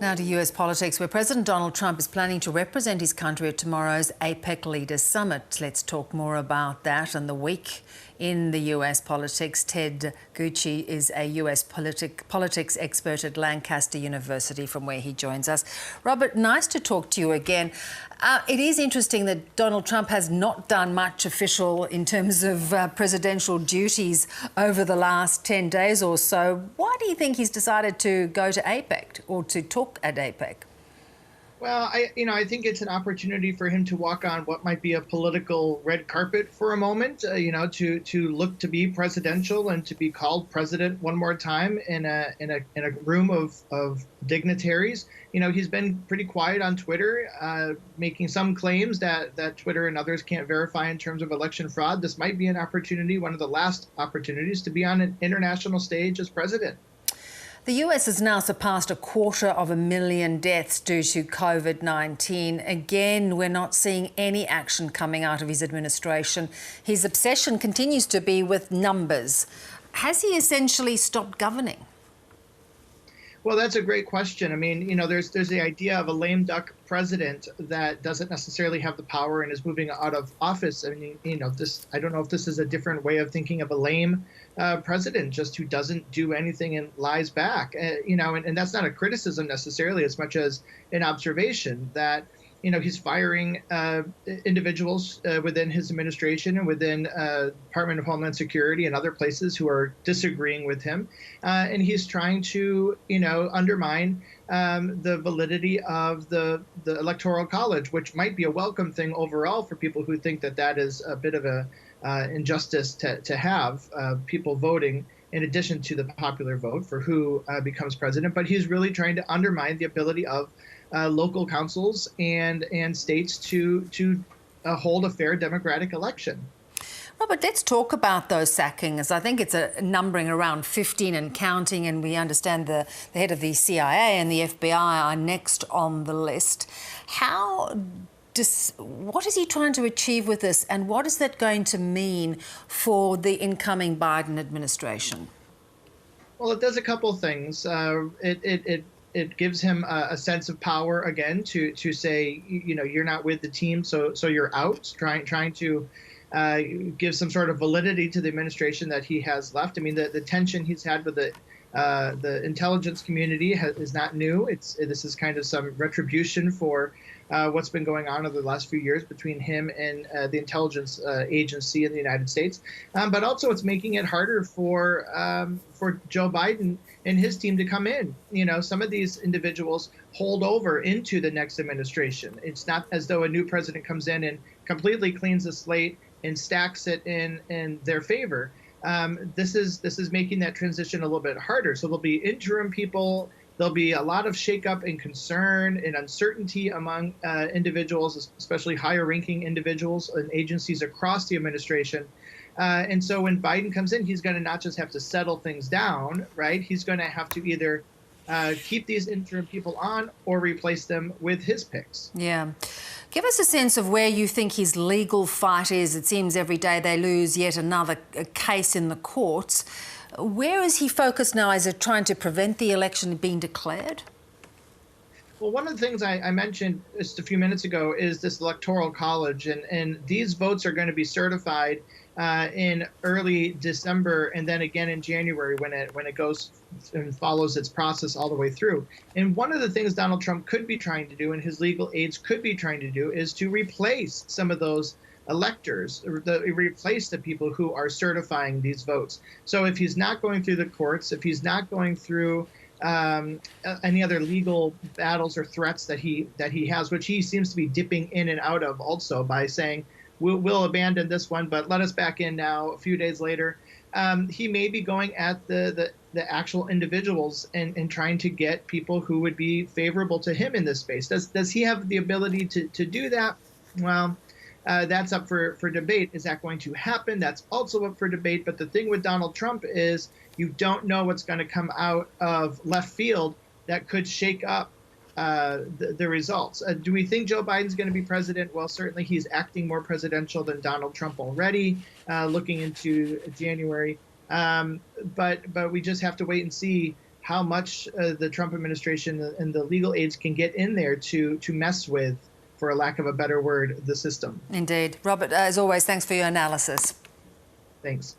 Now to US politics, where President Donald Trump is planning to represent his country at tomorrow's APEC Leaders Summit. Let's talk more about that and the week in the US politics. Ted Gutsche is a US politics expert at Lancaster University, from where he joins us. Robert, nice to talk to you again. It is interesting that Donald Trump has not done much official in terms of presidential duties over the last 10 days or so. Why do you think he's decided to go to APEC or to talk at APEC? Well, I think it's an opportunity for him to walk on what might be a political red carpet for a moment, to look to be presidential and to be called president one more time in a room of dignitaries. He's been pretty quiet on Twitter, making some claims that Twitter and others can't verify in terms of election fraud. This might be an opportunity, one of the last opportunities, to be on an international stage as president. The US has now surpassed 250,000 deaths due to COVID-19. Again, we're not seeing any action coming out of his administration. His obsession continues to be with numbers. Has he essentially stopped governing? Well, that's a great question. I mean, there's the idea of a lame duck president that doesn't necessarily have the power and is moving out of office. I mean, I don't know if this is a different way of thinking of a lame president, just who doesn't do anything and lies back. And that's not a criticism necessarily, as much as an observation that he's firing individuals within his administration and within Department of Homeland Security and other places who are disagreeing with him. And he's trying to, undermine the validity of the Electoral College, which might be a welcome thing overall for people who think that is a bit of a injustice to have people voting in addition to the popular vote for who becomes president. But he's really trying to undermine the ability of local councils and states to hold a fair democratic election. Robert, let's talk about those sackings. I think it's numbering around 15 and counting, and we understand the head of the CIA and the FBI are next on the list. What is he trying to achieve with this, and what is that going to mean for the incoming Biden administration? Well, it does a couple things. It gives him a sense of power again to say, you're not with the team, so you're out. Trying to give some sort of validity to the administration that he has left. I mean, the tension he's had with the intelligence community is not new. This is kind of some retribution for what's been going on over the last few years between him and the intelligence agency in the United States. But also it's making it harder for Joe Biden and his team to come in. Some of these individuals hold over into the next administration. It's not as though a new president comes in and completely cleans the slate and stacks it in their favor. This is making that transition a little bit harder. So there'll be interim people. There'll be a lot of shakeup and concern and uncertainty among individuals, especially higher-ranking individuals and agencies across the administration. And so when Biden comes in, he's going to not just have to settle things down, right? He's going to have to either keep these interim people on or replace them with his picks. Yeah. Give us a sense of where you think his legal fight is. It seems every day they lose yet another case in the courts. Where is he focused now? Is it trying to prevent the election being declared? Well, one of the things I mentioned just a few minutes ago is this Electoral College, and these votes are going to be certified in early December and then again in January when it goes and follows its process all the way through. And one of the things Donald Trump could be trying to do, and his legal aides could be trying to do, is to replace some of those electors, replace the people who are certifying these votes. So if he's not going through the courts, if he's not going through any other legal battles or threats that he has, which he seems to be dipping in and out of also by saying, we'll abandon this one, but let us back in now a few days later. He may be going at the actual individuals and trying to get people who would be favorable to him in this space. Does he have the ability to do that? Well, that's up for debate. Is that going to happen? That's also up for debate. But the thing with Donald Trump is you don't know what's going to come out of left field that could shake up the results. Do we think Joe Biden's going to be president? Well, certainly he's acting more presidential than Donald Trump already, looking into January. But we just have to wait and see how much the Trump administration and the legal aides can get in there to mess with, for a lack of a better word, the system. Indeed. Robert, as always, thanks for your analysis. Thanks.